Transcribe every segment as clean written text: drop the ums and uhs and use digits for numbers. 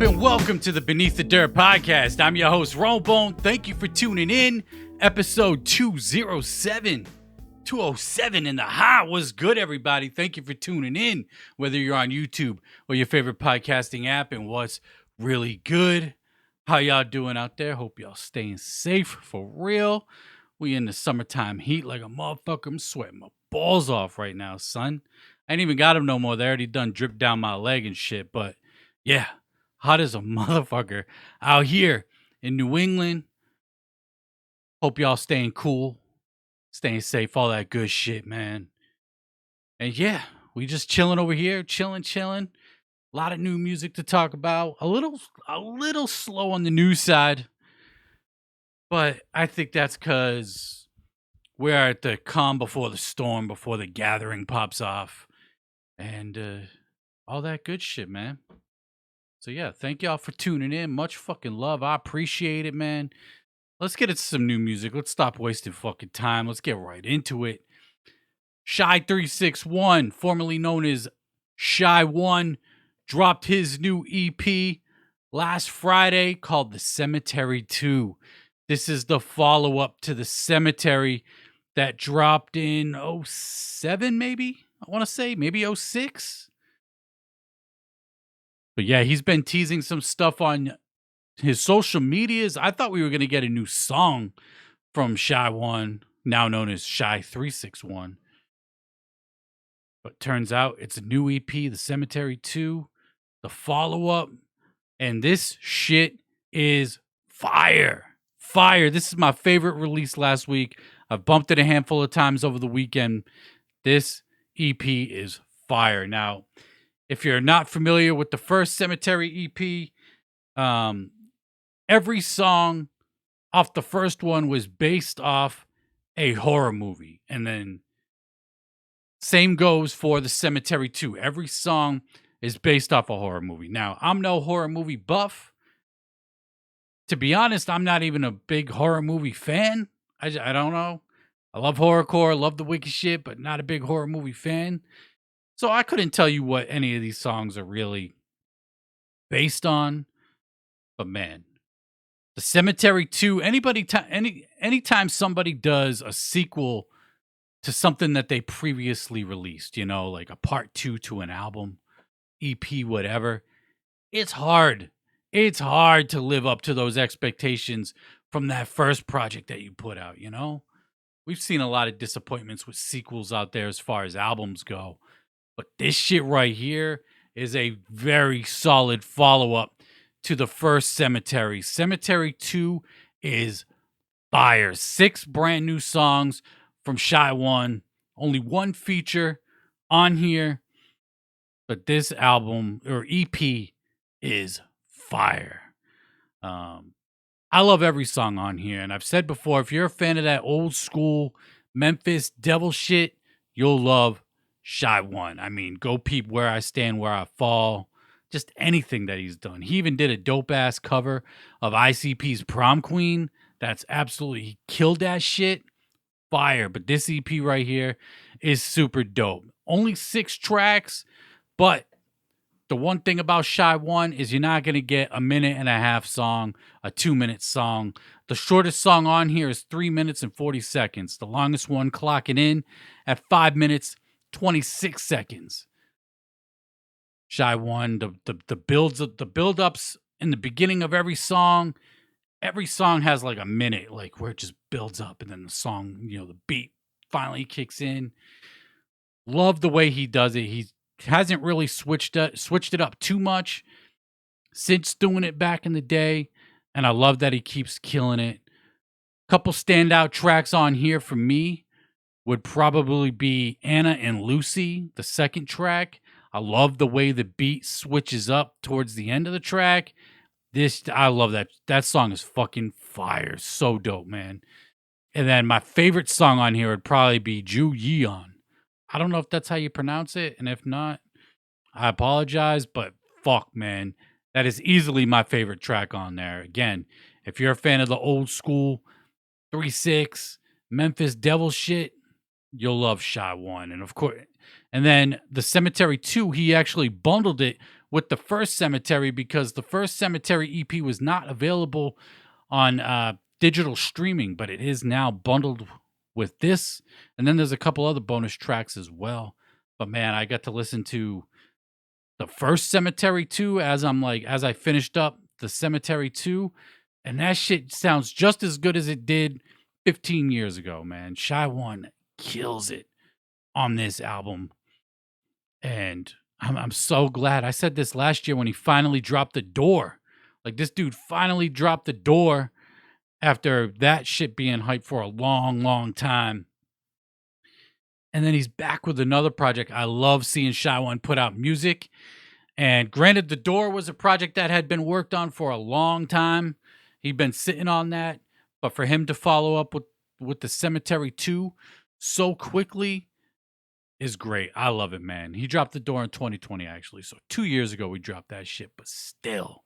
and welcome to the Beneath the Dirt podcast. I'm your host, Rombone. Thank you for tuning in. Episode 207. 207 in the hot. What's good, everybody? Thank you for tuning in, whether you're on YouTube or your favorite podcasting app. And what's really good? How y'all doing out there? Hope y'all staying safe for real. We in the summertime heat like a motherfucker. I'm sweating my balls off right now, son. I ain't even got them no more. They already done dripped down my leg and shit. But yeah, hot as a motherfucker out here in New England. Hope y'all staying cool, staying safe, all that good shit, man. And yeah, we just chilling over here, chilling. A lot of new music to talk about. A little slow on the news side, but I think that's because we're at the calm before the storm, before the gathering pops off, and all that good shit, man. So yeah, thank y'all for tuning in. Much fucking love. I appreciate it, man. Let's get into some new music. Let's stop wasting fucking time. Let's get right into it. Shy361, formerly known as Shy1, dropped his new EP last Friday called The Cemetery 2. This is the follow-up to The Cemetery that dropped in 07, maybe? I want to say, maybe 06? But yeah, he's been teasing some stuff on his social medias. I thought we were going to get a new song from Shy1, now known as Shy361. But turns out it's a new EP, The Cemetery 2, the follow-up. And this shit is fire. Fire. This is my favorite release last week. I've bumped it a handful of times over the weekend. This EP is fire. Now, if you're not familiar with the first Cemetery EP, every song off the first one was based off a horror movie. And then same goes for The Cemetery 2. Every song is based off a horror movie. Now, I'm no horror movie buff. To be honest, I'm not even a big horror movie fan. I don't know. I love horrorcore, love the wicked shit, but not a big horror movie fan. So I couldn't tell you what any of these songs are really based on. But man, The Cemetery 2, anytime somebody does a sequel to something that they previously released, you know, like a part 2 to an album, EP, whatever, it's hard. It's hard to live up to those expectations from that first project that you put out, you know? We've seen a lot of disappointments with sequels out there as far as albums go. But this shit right here is a very solid follow-up to the first Cemetery. Cemetery 2 is fire. 6 brand new songs from Shy1. Only one feature on here. But this album, or EP, is fire. I love every song on here. And I've said before, if you're a fan of that old school Memphis devil shit, you'll love Shy1. I mean, go peep Where I Stand, Where I Fall. Just anything that he's done. He even did a dope-ass cover of ICP's Prom Queen. That's absolutely, he killed that shit. Fire. But this EP right here is super dope. Only 6 tracks, but the one thing about Shy1 is you're not going to get a 1.5-minute song, a 2-minute song. The shortest song on here is 3 minutes and 40 seconds. The longest one clocking in at 5 minutes, 26 seconds. Shy1, the build-ups in the beginning of every song has like a minute, like where it just builds up, and then the song, you know, the beat finally kicks in. Love the way he does it. He hasn't really switched it up too much since doing it back in the day, and I love that he keeps killing it. Couple standout tracks on here for me would probably be Anna and Lucy, the second track. I love the way the beat switches up towards the end of the track. I love that. That song is fucking fire. So dope, man. And then my favorite song on here would probably be Ju Yeon. I don't know if that's how you pronounce it, and if not, I apologize, but fuck, man. That is easily my favorite track on there. Again, if you're a fan of the old school 3-6 Memphis devil shit, you'll love Shy1. And of course, and then The Cemetery 2, he actually bundled it with the first Cemetery because the first Cemetery EP was not available on digital streaming, but it is now bundled with this. And then there's a couple other bonus tracks as well. But man, I got to listen to the first Cemetery 2 as I finished up the Cemetery 2, and that shit sounds just as good as it did 15 years ago, man. Shy One kills it on this album. And I'm so glad. I said this last year when he finally dropped The Door. Like, this dude finally dropped The Door after that shit being hyped for a long, long time. And then he's back with another project. I love seeing Shy One put out music. And granted, The Door was a project that had been worked on for a long time. He'd been sitting on that. But for him to follow up with the Cemetery 2 so quickly is great. I love it, man. He dropped The Door in 2020, actually. So 2 years ago, we dropped that shit. But still,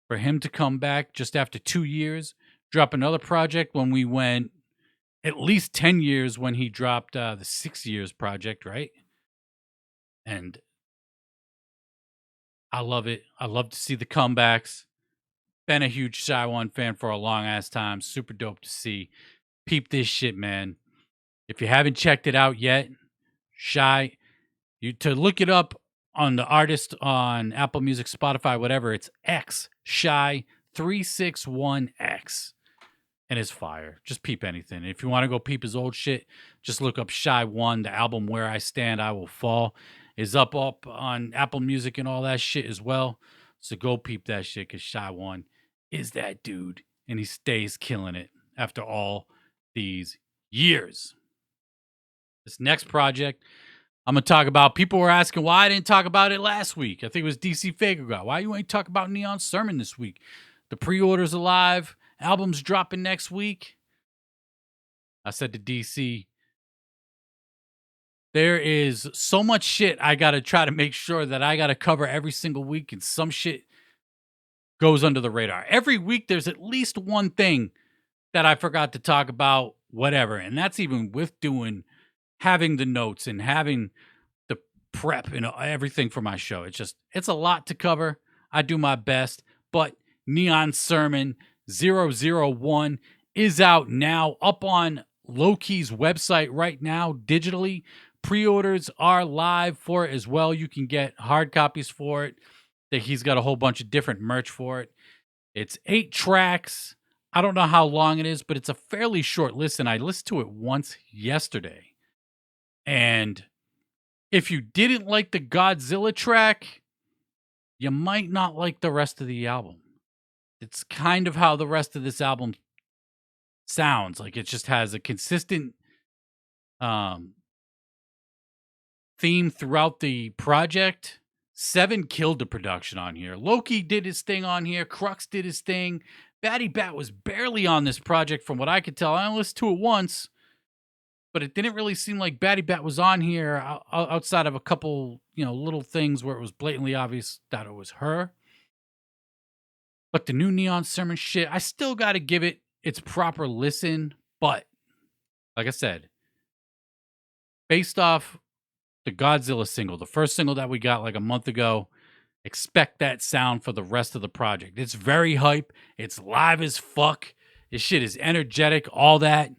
for him to come back just after 2 years, drop another project when we went at least 10 years when he dropped the 6 Years project, right? And I love it. I love to see the comebacks. Been a huge Shy One fan for a long ass time. Super dope to see. Peep this shit, man. If you haven't checked it out yet, Shy, to look it up on the artist on Apple Music, Spotify, whatever, it's X Shy 361X. And it's fire. Just peep anything. If you want to go peep his old shit, just look up Shy One. The album Where I Stand, I Will Fall is up on Apple Music and all that shit as well. So go peep that shit because Shy One is that dude. And he stays killing it after all these years. This next project I'm going to talk about. People were asking why I didn't talk about it last week. I think it was DC Fager guy. Why you ain't talk about Neon Sermon this week? The pre-order's alive. Album's dropping next week. I said to DC, there is so much shit I got to try to make sure that I got to cover every single week, and some shit goes under the radar. Every week there's at least one thing that I forgot to talk about, whatever. And that's even with having the notes and having the prep and everything for my show. It's a lot to cover. I do my best, but Neon Sermon 001 is out now, up on Low-Key's website right now, digitally. Pre-orders are live for it as well. You can get hard copies for it. He's got a whole bunch of different merch for it. It's 8 tracks. I don't know how long it is, but it's a fairly short listen. I listened to it once yesterday. And if you didn't like the Godzilla track, you might not like the rest of the album. It's kind of how the rest of this album sounds. Like, it just has a consistent theme throughout the project. 7 killed the production on here. Loki did his thing on here. Crux did his thing. Batty Bat was barely on this project from what I could tell. I only listened to it once, but it didn't really seem like Batty Bat was on here outside of a couple, little things where it was blatantly obvious that it was her. But the new Neon Sermon shit, I still got to give it its proper listen. But like I said, based off the Godzilla single, the first single that we got like a month ago, expect that sound for the rest of the project. It's very hype. It's live as fuck. This shit is energetic, all that.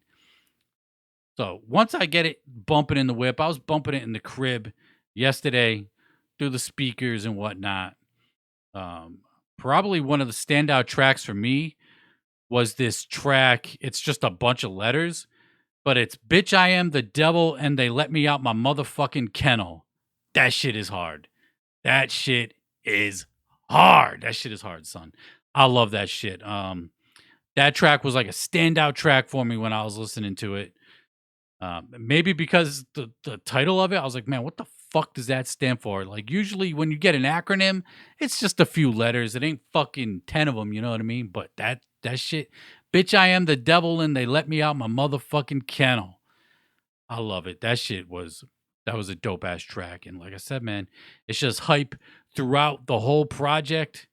So once I get it bumping in the whip, I was bumping it in the crib yesterday through the speakers and whatnot. Probably one of the standout tracks for me was this track. It's just a bunch of letters, but it's Bitch I Am the Devil and They Let Me Out My Motherfucking Kennel. That shit is hard. That shit is hard. That shit is hard, son. I love that shit. That track was like a standout track for me when I was listening to it. Maybe because the title of it, I was like, man, what the fuck does that stand for? Like, usually when you get an acronym, it's just a few letters. It ain't fucking 10 of them, you know what I mean? But that shit, Bitch I Am the Devil and They Let Me Out My Motherfucking Kennel. I love it. That was a dope ass track. And like I said, man, it's just hype throughout the whole project.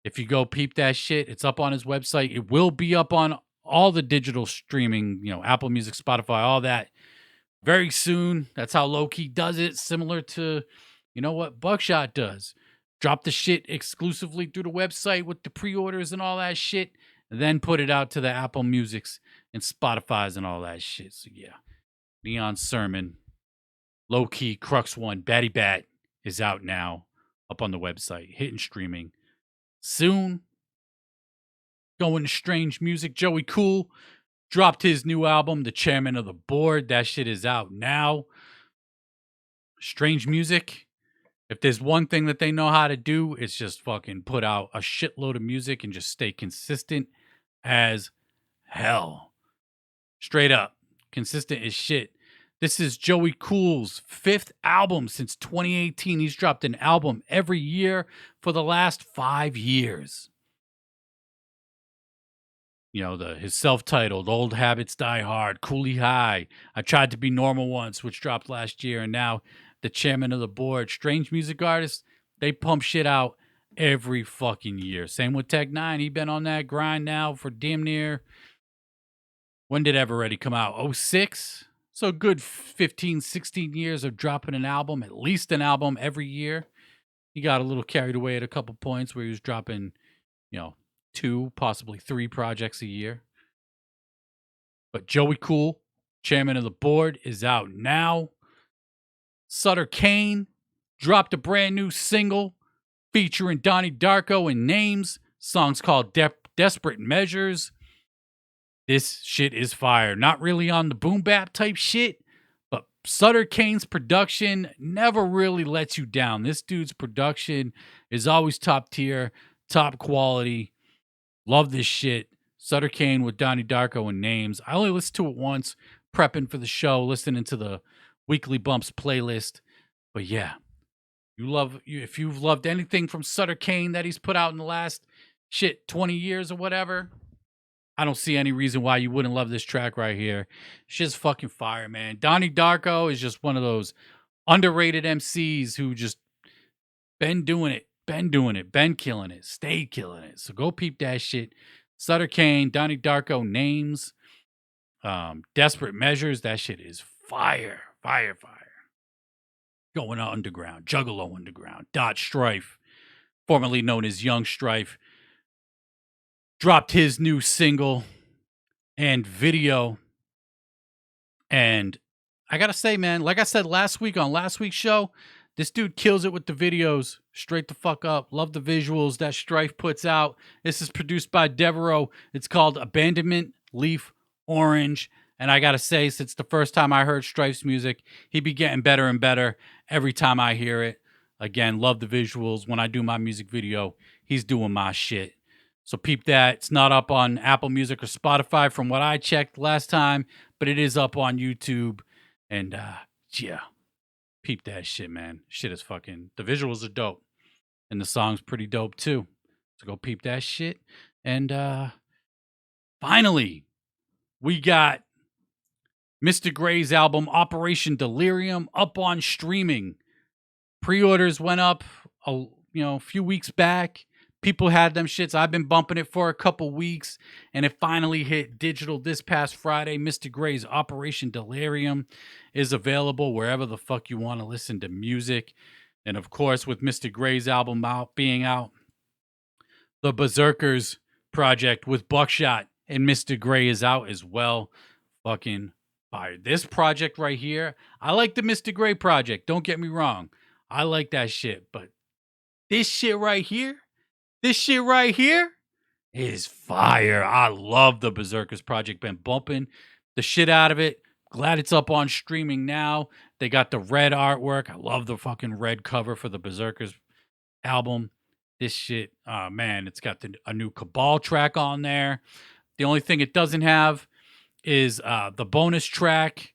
If you go peep that shit, it's up on his website. It will be up on all the digital streaming, Apple Music, Spotify, all that very soon. That's how Low-Key does it. Similar to, You know what Bukshot does? Drop the shit exclusively through the website with the pre-orders and all that shit, and then put it out to the Apple Musics and Spotify's and all that shit. So yeah, Neon Sermon, Low Key, Crux One, Batty Bat is out now up on the website, hitting streaming soon. Going to Strange Music. Joey Cool dropped his new album, The Chairman of the Board. That shit is out now. Strange Music. If there's one thing that they know how to do, it's just fucking put out a shitload of music and just stay consistent as hell. Straight up. Consistent as shit. This is Joey Cool's 5th album since 2018. He's dropped an album every year for the last 5 years. You know, his self-titled Old Habits Die Hard, Coolie High, I Tried to Be Normal Once, which dropped last year, and now The Chairman of the Board. Strange music artists, they pump shit out every fucking year. Same with Tech Nine. He been on that grind now for damn near, when did Everready come out? 06? So good 15, 16 years of dropping an album, at least an album every year. He got a little carried away at a couple points where he was dropping, 2, possibly 3 projects a year. But Joey Cool, Chairman of the Board, is out now. Sutter Kain dropped a brand new single featuring Donnie Darko and Names. Song's called Desperate Measures. This shit is fire. Not really on the boom bap type shit, but Sutter Kain's production never really lets you down. This dude's production is always top tier, top quality. Love this shit. Sutter Kain with Donnie Darko and Names. I only listened to it once, prepping for the show, listening to the Weekly Bumps playlist. But yeah, if you've loved anything from Sutter Kain that he's put out in the last 20 years or whatever, I don't see any reason why you wouldn't love this track right here. Shit's fucking fire, man. Donnie Darko is just one of those underrated MCs who just been doing it, been killing it, stayed killing it. So go peep that shit. Sutter Kain, Donnie Darko, Names, Desperate Measures. That shit is fire. Going on underground, Juggalo Underground. Dot Strife, formerly known as Young Strife, dropped his new single and video. And I gotta say, man, like I said last week on last week's show, this dude kills it with the videos. Straight the fuck up. Love the visuals that Strife puts out. This is produced by Devereaux. It's called Abandonment Leaf Orange. And I gotta say, since the first time I heard Strife's music, he be getting better and better every time I hear it. Again, love the visuals. When I do my music video, he's doing my shit. So peep that. It's not up on Apple Music or Spotify from what I checked last time, but it is up on YouTube. And yeah, peep that shit, man. Shit is fucking, the visuals are dope. And the song's pretty dope too. So go peep that shit. And finally, we got Mr. Gray's album Operation Delirium up on streaming. Pre-orders went up a few weeks back. People had them shits. I've been bumping it for a couple weeks, and it finally hit digital this past Friday. Mr. Gray's Operation Delirium is available wherever the fuck you want to listen to music. And of course, with Mr. Gray's album being out, the Berserkers project with Bukshot and Mr. Gray is out as well. Fucking fire. This project right here, I like the Mr. Gray project. Don't get me wrong. I like that shit. But this shit right here is fire. I love the Berserkers project. Been bumping the shit out of it. Glad it's up on streaming now. They got the red artwork. I love the fucking red cover for the Berserkers album. This shit, man, it's got a new Cabal track on there. The only thing it doesn't have is the bonus track,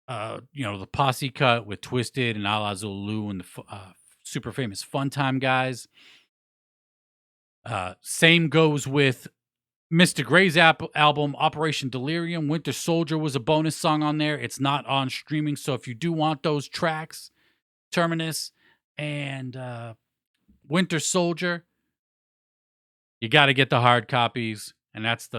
the posse cut with Twisted and Ala Zulu and the super famous Fun Time guys. Same goes with Mr. Gray's album, Operation Delirium. Winter Soldier was a bonus song on there. It's not on streaming, so if you do want those tracks, Terminus and Winter Soldier, you got to get the hard copies, and that's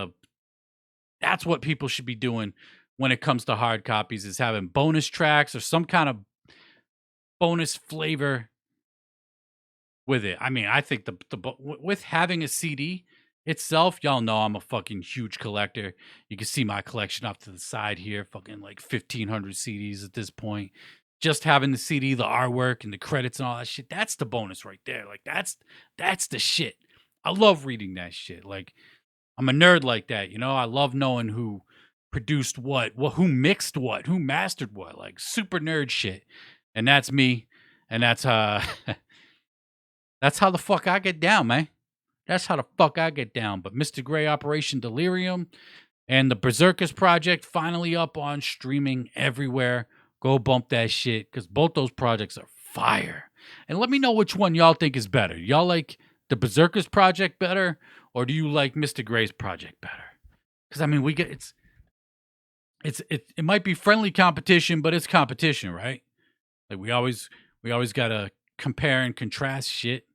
what people should be doing when it comes to hard copies, is having bonus tracks or some kind of bonus flavor with it. I mean, I think with having a CD itself, y'all know I'm a fucking huge collector. You can see my collection off to the side here, fucking like 1,500 CDs at this point. Just having the CD, the artwork, and the credits and all that shit, that's the bonus right there. Like that's the shit. I love reading that shit. Like I'm a nerd like that, you know. I love knowing who produced what, who mixed what, who mastered what, like super nerd shit. And that's me. And that's that's how the fuck I get down, man. That's how the fuck I get down. But Mr. Grey, Operation Delirium, and the Berserkers Project finally up on streaming everywhere. Go bump that shit because both those projects are fire. And let me know which one y'all think is better. Y'all like the Berserkers Project better, or do you like Mr. Grey's project better? Because I mean, we get it might be friendly competition, but it's competition, right? Like we always gotta compare and contrast shit.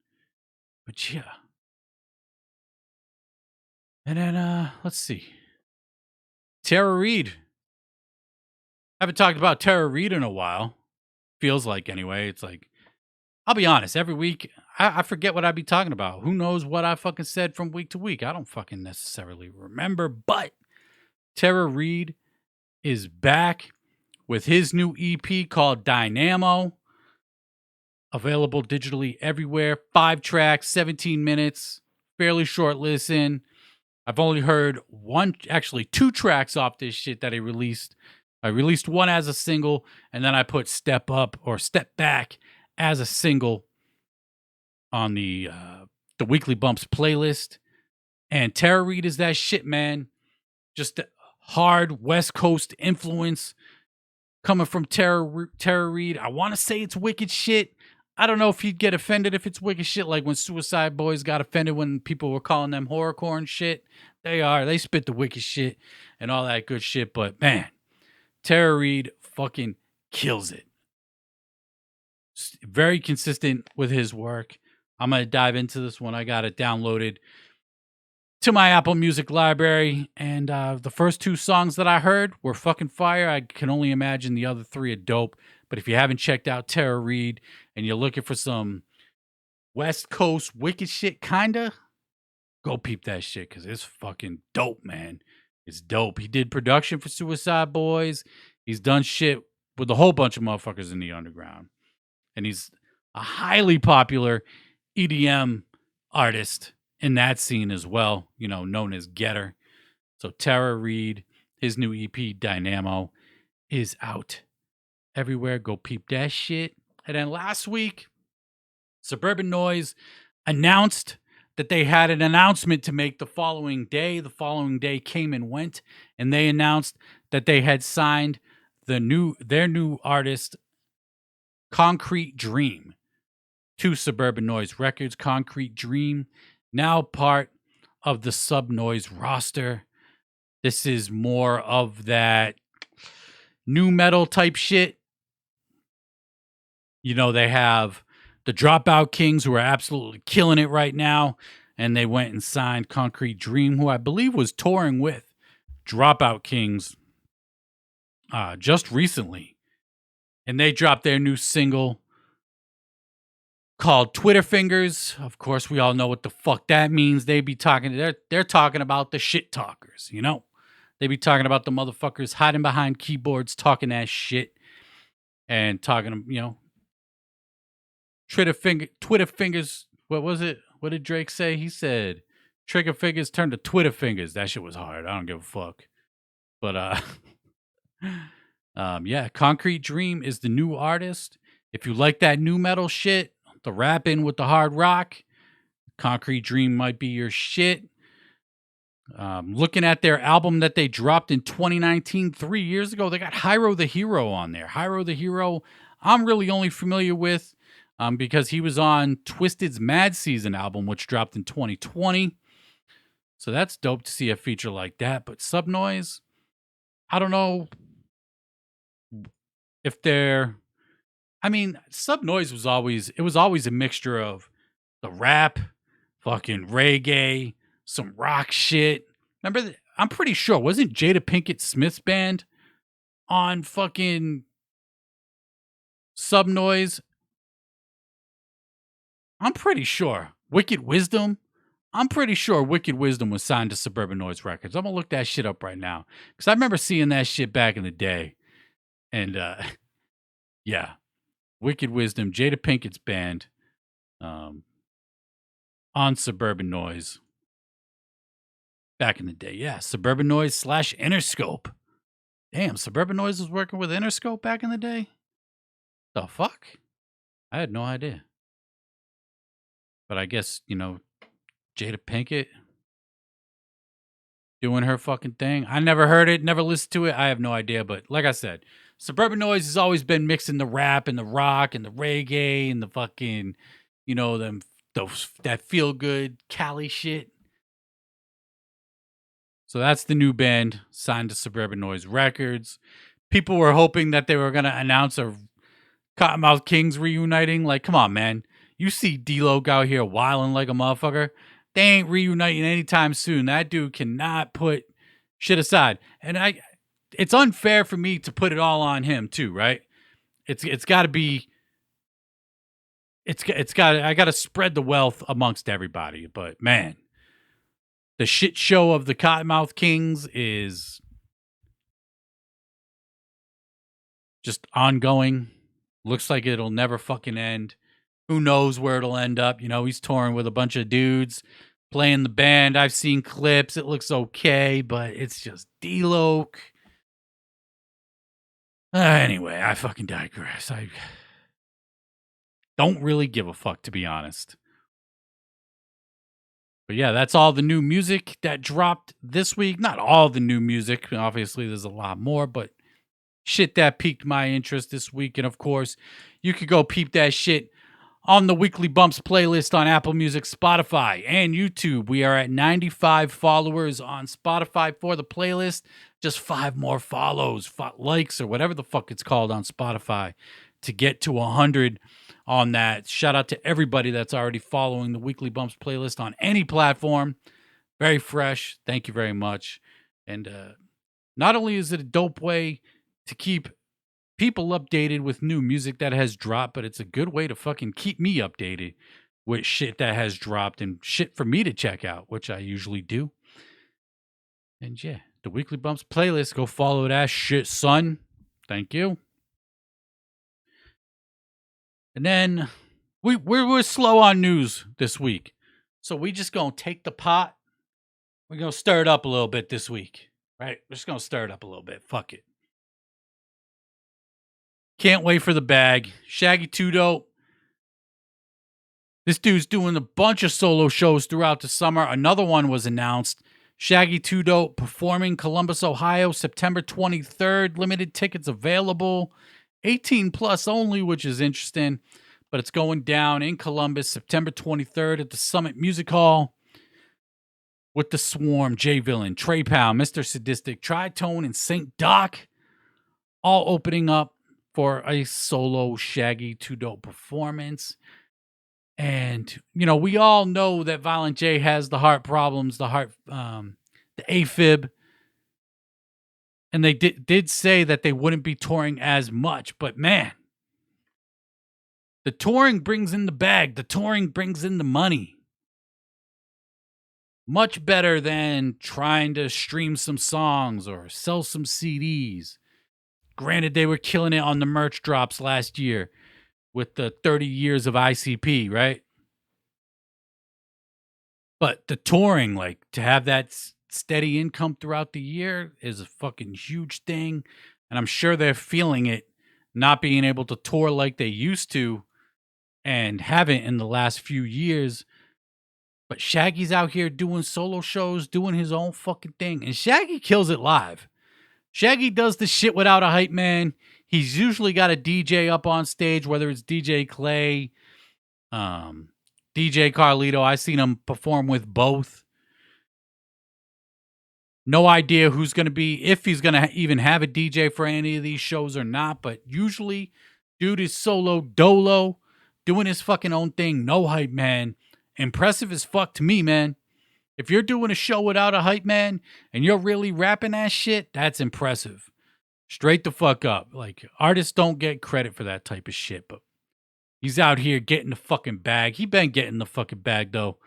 But yeah. And then let's see. Tara Reid. Haven't talked about Tara Reid in a while. Feels like anyway. It's like I'll be honest, every week I forget what I'd be talking about. Who knows what I fucking said from week to week? I don't fucking necessarily remember, but Tara Reid is back with his new EP called Dynamo. Available digitally everywhere. 5 tracks, 17 minutes. Fairly short listen. I've only heard actually 2 tracks off this shit that he released. I released one as a single, and then I put Step Up or Step Back as a single on the Weekly Bumps playlist. And Tara Reid is that shit, man. Just hard West Coast influence coming from Tara Reid. I want to say it's wicked shit. I don't know if he'd get offended if it's wicked shit, like when Suicide Boys got offended when people were calling them horrorcore and shit. They spit the wicked shit and all that good shit. But man, Tara Reid fucking kills it. Very consistent with his work. I'm going to dive into this one. I got it downloaded to my Apple Music library. And the first 2 songs that I heard were fucking fire. I can only imagine the other 3 are dope. But if you haven't checked out Tara Reid and you're looking for some West Coast wicked shit, kinda, go peep that shit because it's fucking dope, man. It's dope. He did production for Suicide Boys. He's done shit with a whole bunch of motherfuckers in the underground. And he's a highly popular EDM artist in that scene as well, you know, known as Getter. So Tara Reid, his new EP, Dynamo, is out everywhere. Go peep that shit. And then last week, Suburban Noise announced that they had an announcement to make the following day. The following day came and went, and they announced that they had signed their new artist, Concrete Dream, to Suburban Noise Records. Concrete Dream, now part of the Sub Noise roster. This is more of that new metal type shit. You know, they have the Dropout Kings, who are absolutely killing it right now, and they went and signed Concrete Dream, who I believe was touring with Dropout Kings just recently. And they dropped their new single called Twitter Fingers. Of course, we all know what the fuck that means. They're talking about the shit talkers, you know? They be talking about the motherfuckers hiding behind keyboards, talking that shit, and talking, you know, Twitter fingers. What was it? What did Drake say? He said, trigger fingers turn to Twitter fingers. That shit was hard. I don't give a fuck. But, yeah, Concrete Dream is the new artist. If you like that new metal shit, the rapping with the hard rock, Concrete Dream might be your shit. Looking at their album that they dropped in 2019, 3 years ago, they got Hyro the Hero on there. Hyro the Hero, I'm really only familiar with because he was on Twisted's Mad Season album, which dropped in 2020. So that's dope to see a feature like that. But Subnoise, I don't know if they're... I mean, Subnoise was always a mixture of the rap, fucking reggae, some rock shit. Remember, I'm pretty sure, wasn't Jada Pinkett Smith's band on fucking Subnoise? I'm pretty sure Wicked Wisdom. I'm pretty sure Wicked Wisdom was signed to Suburban Noise Records. I'm gonna look that shit up right now because I remember seeing that shit back in the day. And yeah, Wicked Wisdom, Jada Pinkett's band, um, on Suburban Noise back in the day. Yeah, Suburban Noise / Interscope. Damn, Suburban Noise was working with Interscope back in the day. The fuck? I had no idea. But I guess Jada Pinkett doing her fucking thing. I never heard it, never listened to it. I have no idea. But like I said, Suburban Noise has always been mixing the rap and the rock and the reggae and the fucking, that feel good Cali shit. So that's the new band signed to Suburban Noise Records. People were hoping that they were going to announce a Cottonmouth Kings reuniting. Like, come on, man. You see D-Lo out here wilding like a motherfucker. They ain't reuniting anytime soon. That dude cannot put shit aside. And it's unfair for me to put it all on him too, right? It's got to be I got to spread the wealth amongst everybody. But man, the shit show of the Cottonmouth Kings is just ongoing. Looks like it'll never fucking end. Who knows where it'll end up? He's touring with a bunch of dudes playing the band. I've seen clips. It looks okay, but it's just D-Lo. Anyway, I fucking digress. I don't really give a fuck, to be honest. But yeah, that's all the new music that dropped this week. Not all the new music. Obviously, there's a lot more, but shit that piqued my interest this week. And of course, you could go peep that shit on the Weekly Bumps playlist on Apple Music, Spotify, and YouTube. We are at 95 followers on Spotify for the playlist. Just 5 more follows, likes, or whatever the fuck it's called on Spotify to get to 100 on that. Shout out to everybody that's already following the Weekly Bumps playlist on any platform. Very fresh. Thank you very much. And not only is it a dope way to keep people updated with new music that has dropped, but it's a good way to fucking keep me updated with shit that has dropped and shit for me to check out, which I usually do. And yeah, the Weekly Bumps playlist, go follow that shit, son. Thank you. And then we're slow on news this week, so we just gonna take the pot. We're gonna stir it up a little bit this week, right? We're just gonna stir it up a little bit. Fuck it. Can't wait for the bag. Shaggy 2 Dope. This dude's doing a bunch of solo shows throughout the summer. Another one was announced. Shaggy 2 Dope performing Columbus, Ohio, September 23rd. Limited tickets available. 18 plus only, which is interesting. But it's going down in Columbus, September 23rd at the Summit Music Hall. With the Swarm, J Villain, Trey Pound, Mr. Sadistic, Tritone, and St. Doc. All opening up for a solo Shaggy 2 Dope performance. And, we all know that Violent J has the heart problems, the AFib. And they did say that they wouldn't be touring as much. But man, the touring brings in the bag. The touring brings in the money. Much better than trying to stream some songs or sell some CDs. Granted, they were killing it on the merch drops last year with the 30 years of ICP, right? But the touring, like, to have that steady income throughout the year is a fucking huge thing. And I'm sure they're feeling it, not being able to tour like they used to and haven't in the last few years. But Shaggy's out here doing solo shows, doing his own fucking thing. And Shaggy kills it live. Shaggy does the shit without a hype man. He's usually got a DJ up on stage, whether it's DJ Clay, DJ Carlito. I've seen him perform with both. No idea who's going to be, if he's going to even have a DJ for any of these shows or not. But usually, dude is solo dolo, doing his fucking own thing. No hype man. Impressive as fuck to me, man. If you're doing a show without a hype man and you're really rapping that shit, that's impressive. Straight the fuck up. Like, artists don't get credit for that type of shit, but He's out here getting the fucking bag. He been getting the fucking bag though.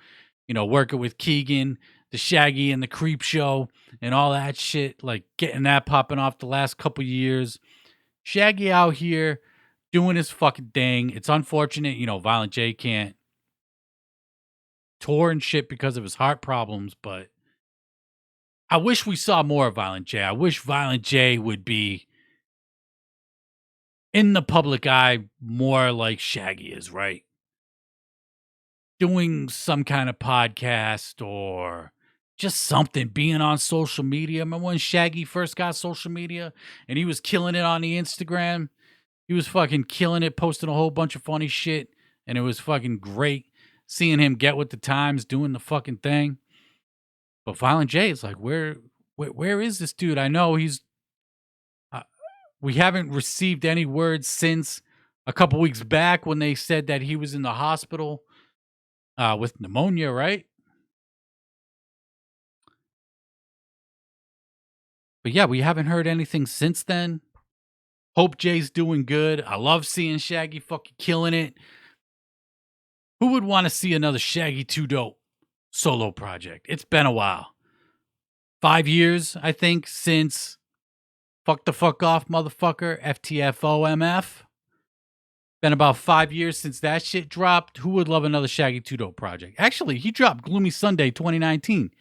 Working with Keegan, the Shaggy and the Creep Show and all that shit, like getting that popping off the last couple years. Shaggy out here doing his fucking thing. It's unfortunate, Violent J can't tour and shit because of his heart problems, but I wish we saw more of Violent J. I wish Violent J would be in the public eye more like Shaggy is, right? Doing some kind of podcast or just something, being on social media. Remember when Shaggy first got social media and he was killing it on the Instagram? He was fucking killing it, posting a whole bunch of funny shit, and it was fucking great seeing him get with the times, doing the fucking thing. But Violent J is like, where is this dude? I know he's. We haven't received any words since a couple weeks back when they said that he was in the hospital with pneumonia, right? But yeah, we haven't heard anything since then. Hope Jay's doing good. I love seeing Shaggy fucking killing it. Who would want to see another Shaggy 2 Dope solo project? It's been a while. 5 years, I think, since Fuck the Fuck Off, Motherfucker, FTFOMF. Been about 5 years since that shit dropped. Who would love another Shaggy 2 Dope project? Actually, he dropped Gloomy Sunday 2019.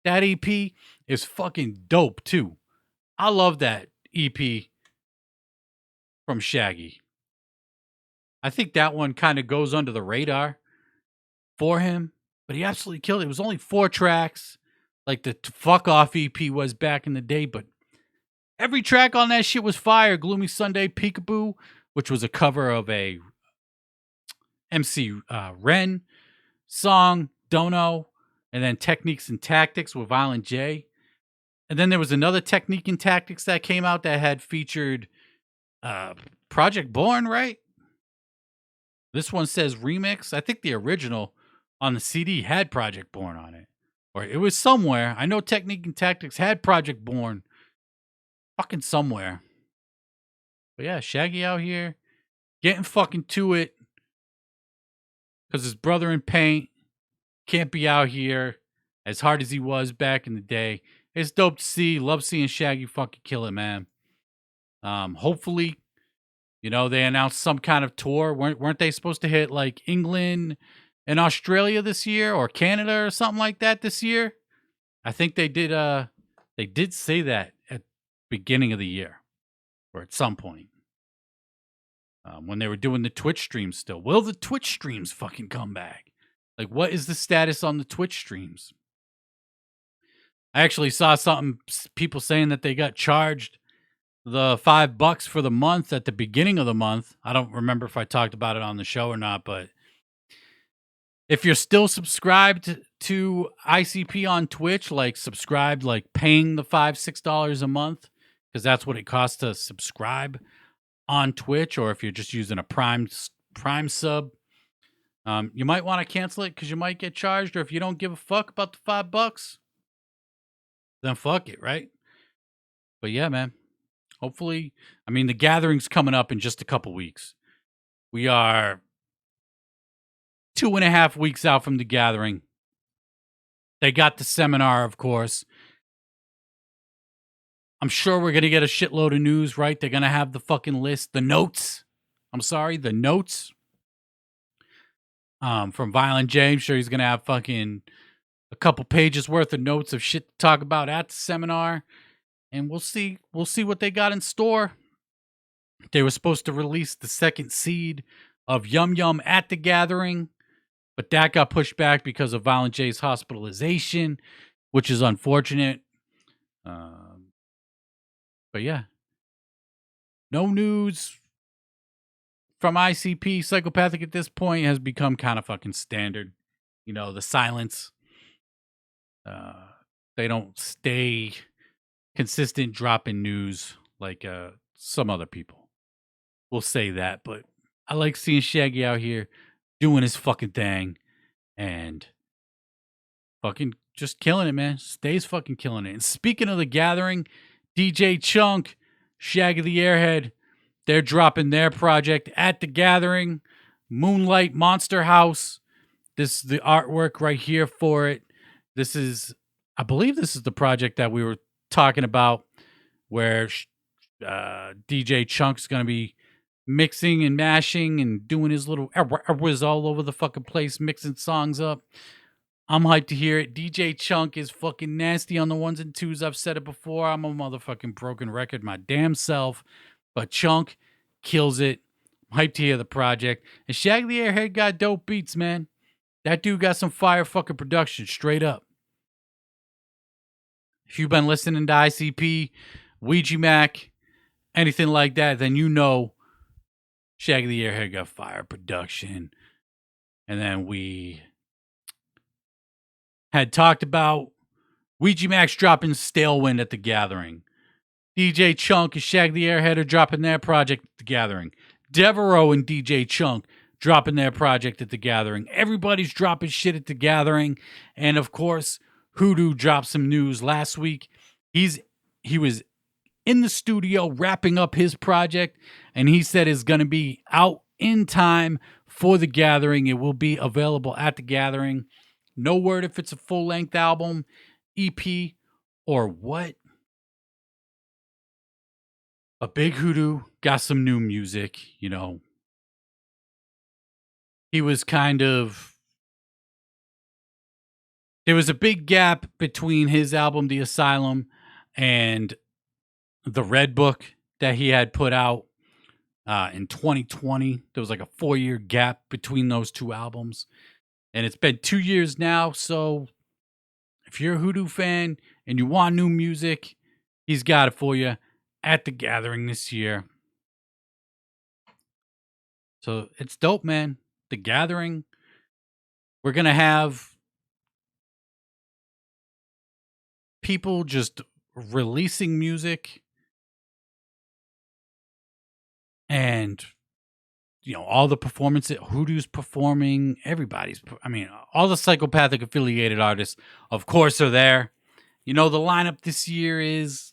That EP is fucking dope, too. I love that EP from Shaggy. I think that one kind of goes under the radar for him, but he absolutely killed it. It was only 4 tracks, like the Fuck Off EP was back in the day, but every track on that shit was fire. Gloomy Sunday, Peekaboo, which was a cover of a MC Ren song, Dono, and then Techniques and Tactics with Violent J. And then there was another Technique and Tactics that came out that had featured Project Born, right? This one says remix. I think the original on the CD had Project Born on it. Or it was somewhere. I know Technique and Tactics had Project Born fucking somewhere. But yeah, Shaggy out here getting fucking to it. Because his brother in paint can't be out here as hard as he was back in the day. It's dope to see. Love seeing Shaggy fucking kill it, man. Hopefully, they announced some kind of tour. Weren't they supposed to hit like England and Australia this year or Canada or something like that this year? I think they did. They did say that at the beginning of the year or at some point when they were doing the Twitch streams still. Will the Twitch streams fucking come back? Like, what is the status on the Twitch streams? I actually saw people saying that they got charged the $5 for the month at the beginning of the month. I don't remember if I talked about it on the show or not, but if you're still subscribed to ICP on Twitch, like subscribed, like paying the $5-6 a month, because that's what it costs to subscribe on Twitch, or if you're just using a Prime sub, you might want to cancel it because you might get charged. Or if you don't give a fuck about the $5, then fuck it, right? But yeah, man. Hopefully, the gathering's coming up in just a couple weeks. We are 2.5 weeks out from the gathering. They got the seminar, of course. I'm sure we're going to get a shitload of news, right? They're going to have the fucking list, the notes. The notes from Violent J. I'm sure he's going to have fucking a couple pages worth of notes of shit to talk about at the seminar. And we'll see what they got in store. They were supposed to release the second seed of Yum Yum at the gathering, but that got pushed back because of Violent J's hospitalization, which is unfortunate. But yeah, no news from ICP. Psychopathic at this point has become kind of fucking standard. The silence. They don't stay consistent drop in news like some other people. We'll say that, but I like seeing Shaggy out here doing his fucking thing and fucking just killing it, man. Stays fucking killing it. And speaking of the gathering, DJ Chunk, Shaggy the Airhead, they're dropping their project at the gathering. Moonlight Monster House. This is the artwork right here for it. This is, I believe, this is the project that we were talking about, where DJ Chunk's gonna be mixing and mashing and doing his little whiz all over the fucking place, mixing songs up. I'm hyped to hear it. DJ Chunk is fucking nasty on the ones and twos. I've said it before. I'm a motherfucking broken record, my damn self. But Chunk kills it. I'm hyped to hear the project. And Shaggy the Airhead got dope beats, man. That dude got some fire fucking production, straight up. If you've been listening to ICP, Ouija Mac, anything like that, then you know Shaggy the Airhead got fire production. And then we had talked about Ouija Mac's dropping Stale Wind at the Gathering. DJ Chunk and Shaggy the Airhead are dropping their project at the Gathering. Devereaux and DJ Chunk dropping their project at the Gathering. Everybody's dropping shit at the Gathering. And of course, Hoodoo dropped some news last week. He was in the studio wrapping up his project, and he said it's going to be out in time for the Gathering. It will be available at the Gathering. No word if it's a full-length album, EP, or what. But Big Hoodoo got some new music, you know. He was kind of... There was a big gap between his album, The Asylum, and the Red Book that he had put out in 2020. There was like a 4-year gap between those two albums. And it's been 2 years now, so if you're a Hoodoo fan and you want new music, he's got it for you at the Gathering this year. So it's dope, man. The Gathering. We're going to have people just releasing music. And, you know, all the performances, Hoodoo's performing, all the psychopathic affiliated artists, of course, are there. You know, the lineup this year is,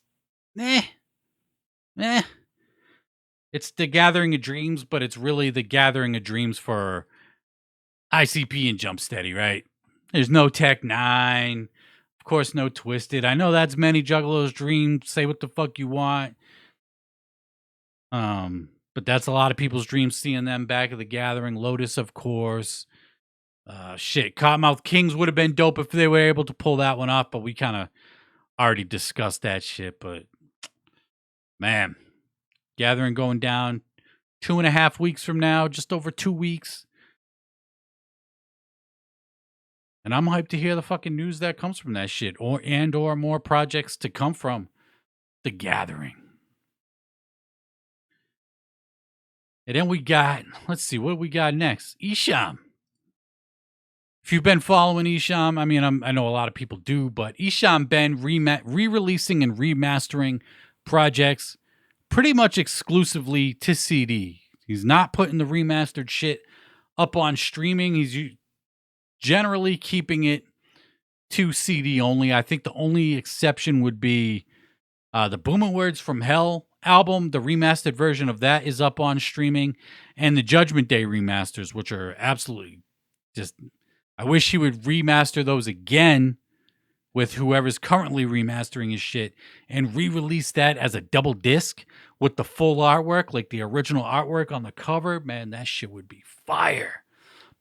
It's the Gathering of Dreams, but it's really the Gathering of Dreams for ICP and Jumpsteady, right? There's no Tech 9. Of course, no Twisted. I know that's many Juggalos' dream. Say what the fuck you want. But that's a lot of people's dreams, seeing them back at the Gathering. Lotus, of course. Cottonmouth Kings would have been dope if they were able to pull that one off, but we kind of already discussed that shit. But, man, Gathering going down 2.5 weeks from now, just over 2 weeks. And I'm hyped to hear the fucking news that comes from that shit, or more projects to come from the Gathering. And then we got, let's see, what we got next? Esham. If you've been following Esham, I know a lot of people do, but Esham been re-releasing and remastering projects pretty much exclusively to CD. He's not putting the remastered shit up on streaming. He's generally keeping it to CD only. I think the only exception would be the Booming Words from Hell album. The remastered version of that is up on streaming, and the Judgment Day remasters, which are absolutely just... I wish he would remaster those again with whoever's currently remastering his shit and re-release that as a double disc with the full artwork, like the original artwork on the cover. Man, that shit would be fire.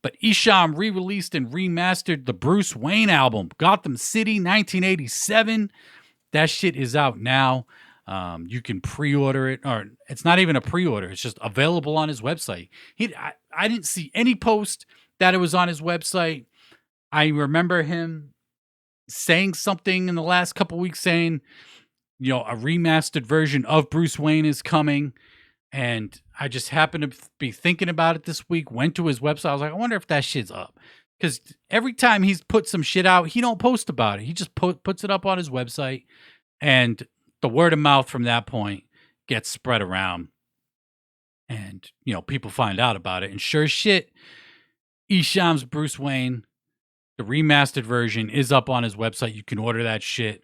But Esham re-released and remastered the Bruce Wayne album, Gotham City, 1987. That shit is out now. You can pre-order it, or it's not even a pre-order. It's just available on his website. I didn't see any post that it was on his website. I remember him saying something in the last couple weeks saying, you know, a remastered version of Bruce Wayne is coming. And I just happened to be thinking about it this week, went to his website. I was like, I wonder if that shit's up. Because every time he's put some shit out, he don't post about it. He just puts it up on his website. And the word of mouth from that point gets spread around. And, you know, people find out about it. And sure as shit, Esham's Bruce Wayne, the remastered version, is up on his website. You can order that shit.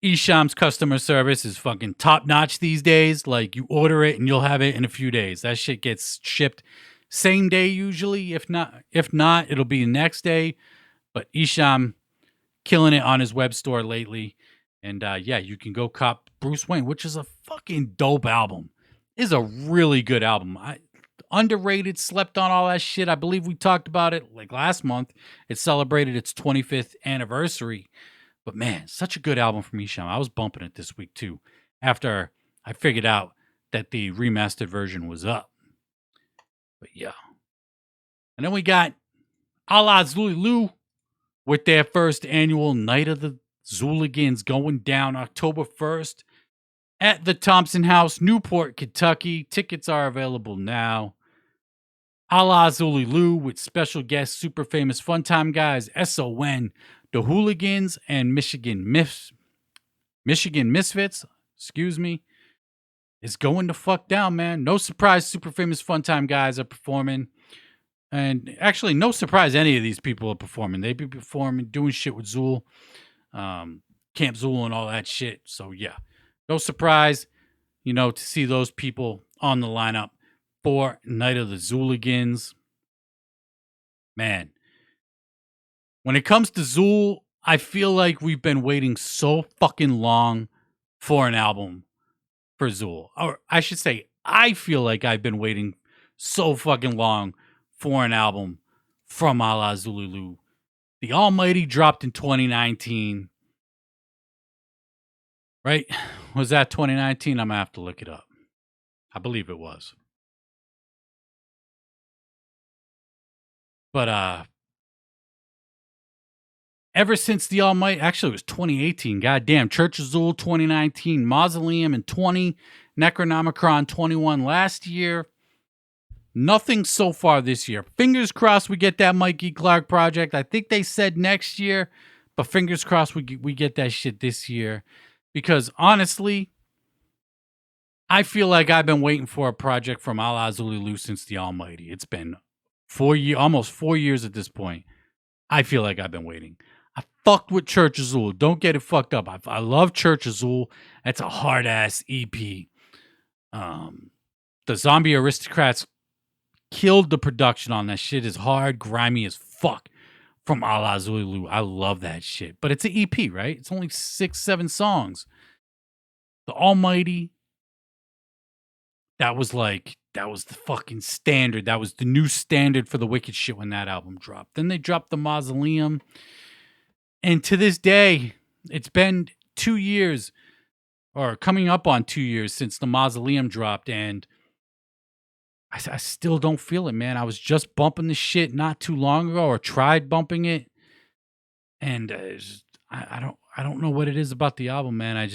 Esham's customer service is fucking top notch these days. Like, you order it and you'll have it in a few days. That shit gets shipped same day usually. If not, it'll be the next day. But Esham killing it on his web store lately. And yeah, you can go cop Bruce Wayne, which is a fucking dope album. Is a really good album. Underrated, slept on, all that shit. I believe we talked about it like last month. It celebrated its 25th anniversary. But man, such a good album from Esham. I was bumping it this week too, after I figured out that the remastered version was up. But yeah. And then we got Allah Zulu with their first annual Night of the Zooligans going down October 1st at the Thompson House, Newport, Kentucky. Tickets are available now. Allah Zulu with special guests, super famous Funtime guys, SON, the Hooligans, and Michigan Misfits, is going to fuck down, man. No surprise, super famous Funtime guys are performing. And actually, no surprise any of these people are performing. They be performing, doing shit with Zool, Camp Zool and all that shit. So yeah, no surprise, to see those people on the lineup for Night of the Zooligans. Man, when it comes to Zool, I feel like we've been waiting so fucking long for an album for Zool. Or I should say, I feel like I've been waiting so fucking long for an album from Allah Zululu. The Almighty dropped in 2019. Right? Was that 2019? I'm going to have to look it up. I believe it was. But ever since the Almighty, actually it was 2018. Goddamn, Church of Zool 2019, Mausoleum in 20, Necronomicon 21 last year. Nothing so far this year. Fingers crossed we get that Mikey Clark project. I think they said next year, but fingers crossed we get that shit this year. Because honestly, I feel like I've been waiting for a project from Allah Zululu since the Almighty. It's been almost 4 years at this point. I feel like I've been waiting. I fucked with Church of Zool. Don't get it fucked up. I love Church of Zool. That's a hard ass EP. The Zombie Aristocrats killed the production on that shit. Is hard, grimy as fuck from Allah Zululu. I love that shit. But it's an EP, right? It's only 6-7 songs. The Almighty, that was the fucking standard. That was the new standard for the wicked shit when that album dropped. Then they dropped the Mausoleum. And to this day, it's been 2 years, or coming up on 2 years since the Mausoleum dropped, and I still don't feel it, man. I was just bumping the shit not too long ago, or tried bumping it, and I don't know what it is about the album, man. I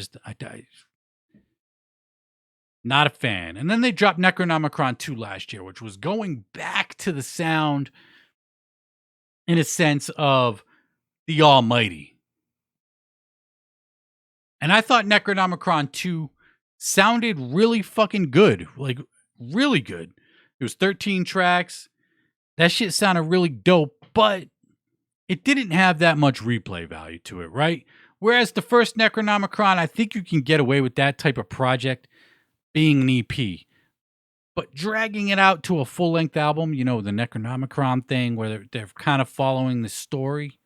not a fan. And then they dropped Necronomicon 2 last year, which was going back to the sound in a sense of the Almighty. And I thought Necronomicon 2 sounded really fucking good. Like, really good. It was 13 tracks. That shit sounded really dope, but it didn't have that much replay value to it, right? Whereas the first Necronomicon, I think you can get away with that type of project being an EP. But dragging it out to a full-length album, the Necronomicon thing where they're kind of following the story,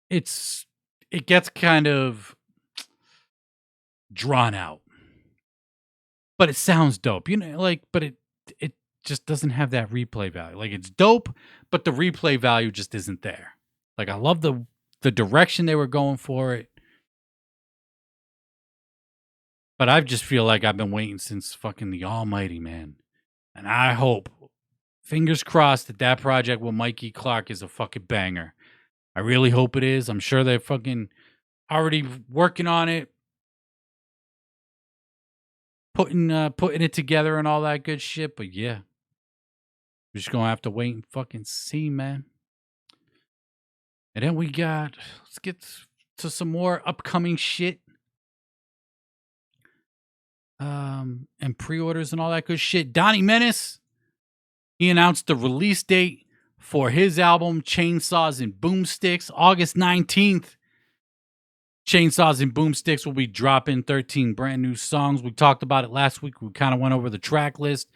it gets kind of drawn out. But it sounds dope. But it just doesn't have that replay value. Like, it's dope, but the replay value just isn't there. Like, I love the direction they were going for it. But I just feel like I've been waiting since fucking the Almighty, man. And I hope, fingers crossed, that project with Mikey Clark is a fucking banger. I really hope it is. I'm sure they're fucking already working on it, putting it together and all that good shit. But yeah, we're just gonna have to wait and fucking see, man. And then let's get to some more upcoming shit. And pre-orders and all that good shit. Donnie Menace, he announced the release date for his album Chainsaws and Boomsticks, August 19th. Chainsaws and Boomsticks will be dropping 13 brand new songs. We talked about it last week. We kind of went over the track list.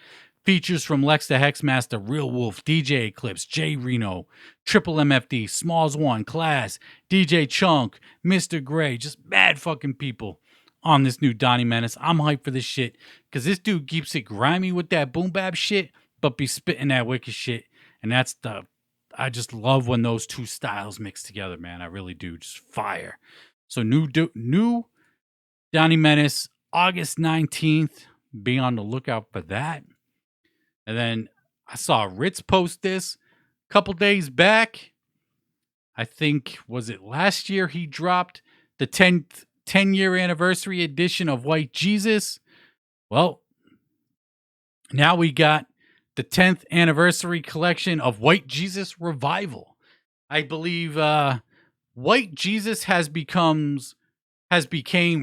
Features from Lex the Hexmaster, Real Wolf, DJ Eclipse, Jay Reno, Triple MFD, Smalls One, Class, DJ Chunk, Mr. Gray, just mad fucking people on this new Donnie Menace. I'm hyped for this shit because this dude keeps it grimy with that boom bap shit, but be spitting that wicked shit. And I just love when those two styles mix together, man. I really do. Just fire. So new Donnie Menace, August 19th. Be on the lookout for that. And then I saw Ritz post this a couple days back. I think, was it last year he dropped the 10-year anniversary edition of White Jesus? Well, now we got the 10th anniversary collection of White Jesus Revival. I believe White Jesus has became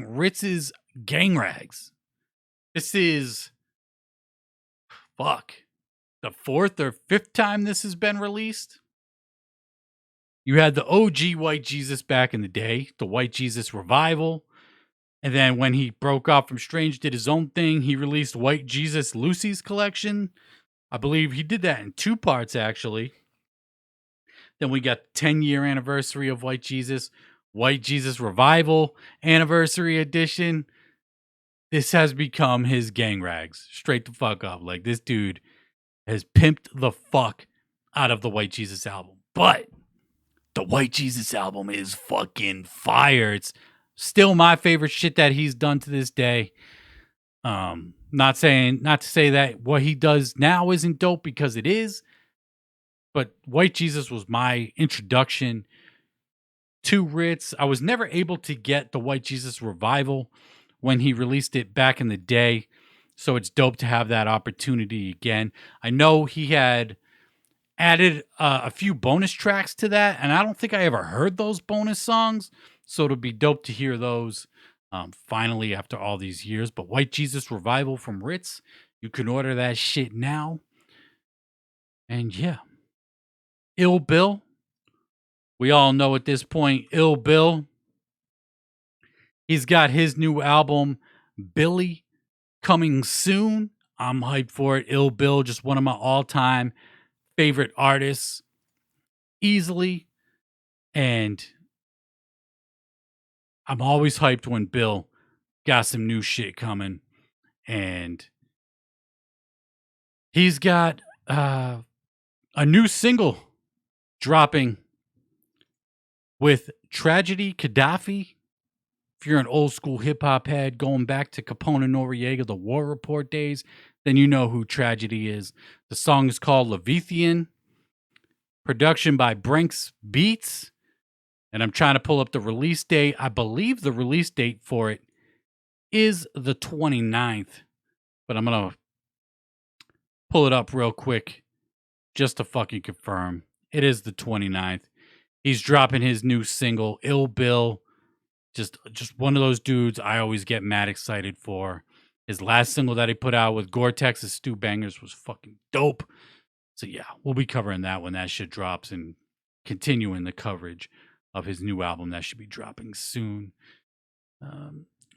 Ritz's gang rags. This is the fourth or fifth time this has been released. You had the OG White Jesus back in the day, the White Jesus Revival. And then when he broke off from Strange, did his own thing, he released White Jesus Lucy's collection. I believe he did that in 2 parts, actually. Then we got the 10-year anniversary of White Jesus Revival Anniversary Edition. This has become his gang rags. Straight the fuck up. Like, this dude has pimped the fuck out of the White Jesus album. But the White Jesus album is fucking fire. It's still my favorite shit that he's done to this day. Not to say that what he does now isn't dope, because it is. But White Jesus was my introduction to Ritz. I was never able to get the White Jesus Revival when he released it back in the day. So it's dope to have that opportunity again. I know he had added a few bonus tracks to that, and I don't think I ever heard those bonus songs. So it'll be dope to hear those finally after all these years. But White Jesus Revival from Ritz, you can order that shit now. And yeah, Ill Bill. We all know at this point, Ill Bill. He's got his new album, Billy, coming soon. I'm hyped for it. Ill Bill, just one of my all-time favorite artists, easily. And I'm always hyped when Bill got some new shit coming. And he's got a new single dropping with Tragedy Gaddafi. If you're an old school hip hop head going back to Capone and Noriega, the War Report days, then you know who Tragedy is. The song is called Leviathan. Production by Brinks Beats. And I'm trying to pull up the release date. I believe the release date for it is the 29th. But I'm going to pull it up real quick just to fucking confirm. It is the 29th. He's dropping his new single, Ill Bill. Just one of those dudes I always get mad excited for. His last single that he put out with Gore-Tex's Stu Bangers was fucking dope. So yeah, we'll be covering that when that shit drops and continuing the coverage of his new album that should be dropping soon.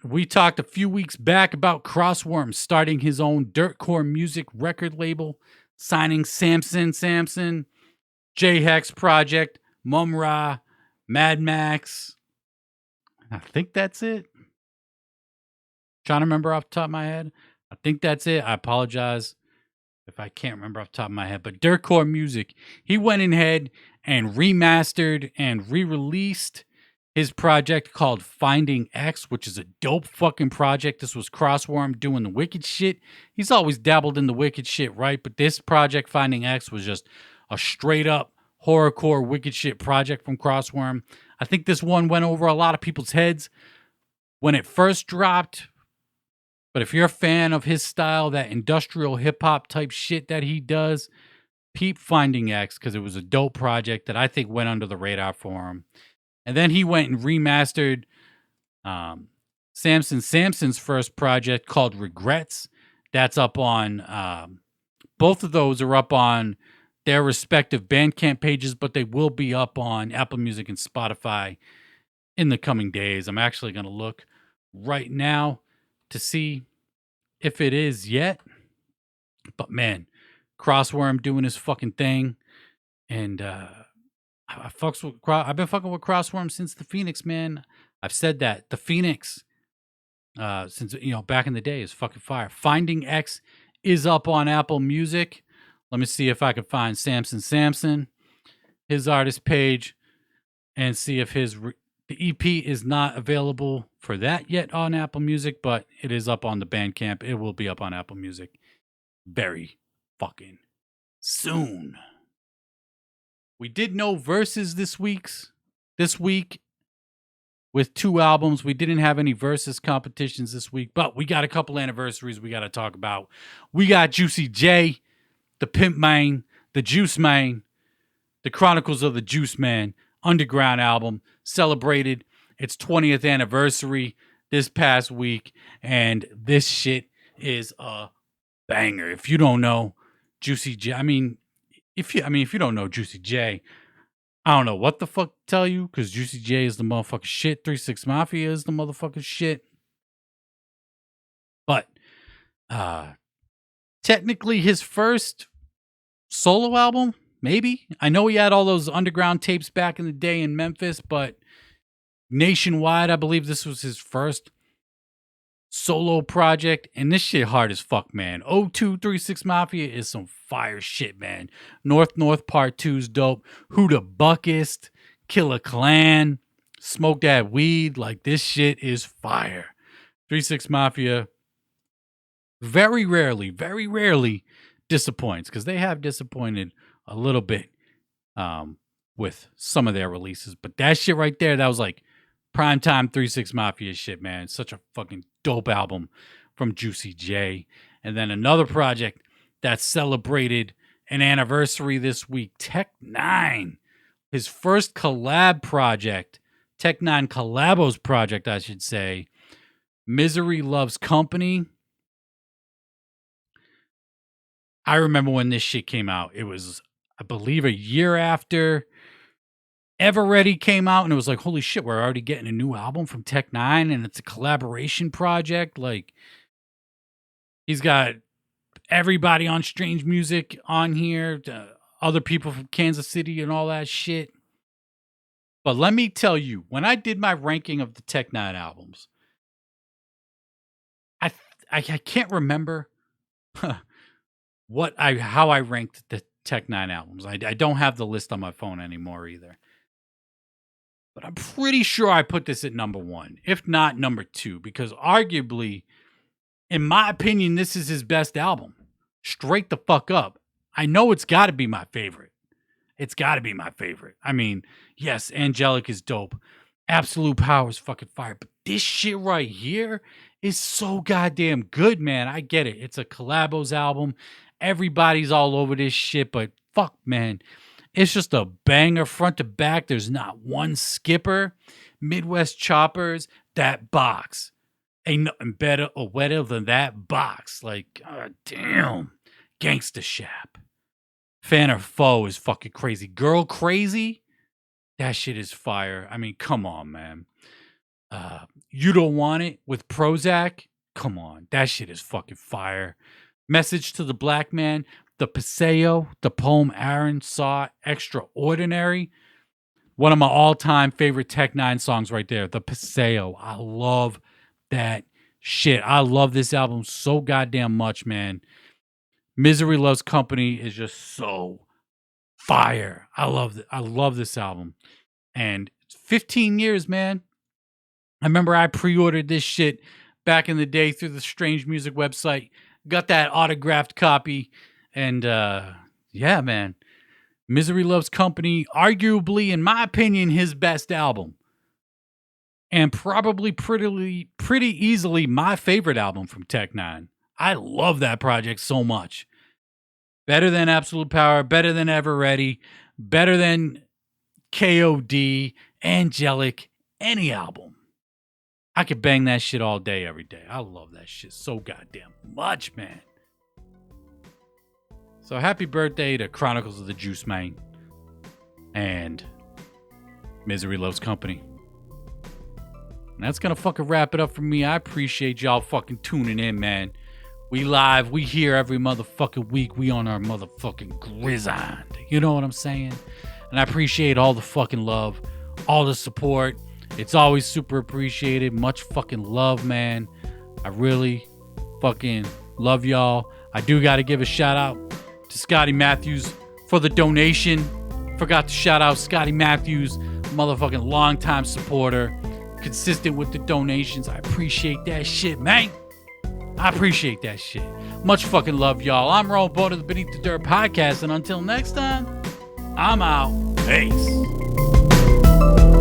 We talked a few weeks back about Crossworm starting his own dirtcore music record label, signing Samson, J-Hex Project, Mum Ra, Mad Max. I think that's it. Trying to remember off the top of my head. I think that's it. I apologize if I can't remember off the top of my head. But dirtcore music, he went ahead and remastered and re-released his project called Finding X, which is a dope fucking project. This was Crossworm doing the wicked shit. He's always dabbled in the wicked shit, right? But this project, Finding X, was just a straight up horrorcore wicked shit project from Crossworm. I think this one went over a lot of people's heads when it first dropped. But if you're a fan of his style, that industrial hip hop type shit that he does, peep Finding X, because it was a dope project that I think went under the radar for him. And then he went and remastered Samson's first project called Regrets. That's up on, both of those are up on their respective Bandcamp pages, but they will be up on Apple Music and Spotify in the coming days. I'm actually going to look right now to see if it is yet. But man, Crossworm doing his fucking thing. And I've been fucking with Crossworm since the Phoenix, man. I've said that. The Phoenix, since, back in the day, is fucking fire. Finding X is up on Apple Music. Let me see if I can find Samson, his artist page, and see if the EP is not available for that yet on Apple Music, but it is up on the Bandcamp. It will be up on Apple Music very fucking soon. We did no verses this week with 2 albums. We didn't have any versus competitions this week, but we got a couple anniversaries we got to talk about. We got Juicy J, the Pimp Man, the Juice Man, the Chronicles of the Juice Man Underground album celebrated its 20th anniversary this past week, and this shit is a banger. If you don't know Juicy J, if you don't know Juicy J, I don't know what the fuck to tell you, because Juicy J is the motherfucking shit. 3 6 Mafia is the motherfucking shit. But technically his first solo album, maybe. I know he had all those underground tapes back in the day in Memphis, but nationwide, I believe this was his first solo project. And this shit hard as fuck, man. 0236 Mafia is some fire shit, man. North Part 2's dope. Who the Buckist, Killer Clan, Smoke That Weed. Like, this shit is fire. 36 Mafia very rarely disappoints, because they have disappointed a little bit with some of their releases. But that shit right there, that was like primetime 3-6 Mafia shit, man. Such a fucking dope album from Juicy J. And then another project that celebrated an anniversary this week, Tech Nine. His first collab project, Tech Nine Collabos project, I should say. Misery Loves Kompany. I remember when this shit came out. It was, I believe, a year after Ever Ready came out, and it was like, holy shit, we're already getting a new album from Tech Nine, and it's a collaboration project. Like, he's got everybody on Strange Music on here, other people from Kansas City and all that shit. But let me tell you, when I did my ranking of the Tech Nine albums, I can't remember how I ranked the Tech Nine albums. I don't have the list on my phone anymore either. But I'm pretty sure I put this at number 1, if not number 2, because arguably, in my opinion, this is his best album. Straight the fuck up. I know it's got to be my favorite. It's got to be my favorite. I mean, yes, Angelic is dope. Absolute Power is fucking fire. But this shit right here is so goddamn good, man. I get it. It's a collabos album. Everybody's all over this shit, but fuck, man. It's just a banger front to back. There's not one skipper. Midwest Choppers, that box. Ain't nothing better or wetter than that box. Like, damn. Gangsta Shap. Fan or Foe is fucking crazy. Girl Crazy? That shit is fire. I mean, come on, man. You Don't Want It with Prozac? Come on. That shit is fucking fire. Message to the Black Man. The Paseo, the poem Aaron saw, Extraordinary. One of my all-time favorite Tech Nine songs right there. The Paseo. I love that shit. I love this album so goddamn much, man. Misery Loves Kompany is just so fire. I love this album. And 15 years, man. I remember I pre-ordered this shit back in the day through the Strange Music website. Got that autographed copy. And yeah, man. Misery Loves Kompany, arguably, in my opinion, his best album. And probably pretty easily my favorite album from Tech Nine. I love that project so much. Better than Absolute Power, better than Ever Ready, better than KOD, Angelic, any album. I could bang that shit all day, every day. I love that shit so goddamn much, man. So happy birthday to Chronicles of the Juice Man and Misery Loves Kompany. And that's going to fucking wrap it up for me. I appreciate y'all fucking tuning in, man. We live. We here every motherfucking week. We on our motherfucking grizzand. You know what I'm saying? And I appreciate all the fucking love, all the support. It's always super appreciated. Much fucking love, man. I really fucking love y'all. I do got to give a shout out to Scotty Matthews for the donation. Forgot to shout out Scotty Matthews, motherfucking longtime supporter, consistent with the donations. I appreciate that shit, man. I appreciate that shit. Much fucking love, y'all. I'm Ron Boat of the Beneath the Dirt podcast, and until next time, I'm out. Peace.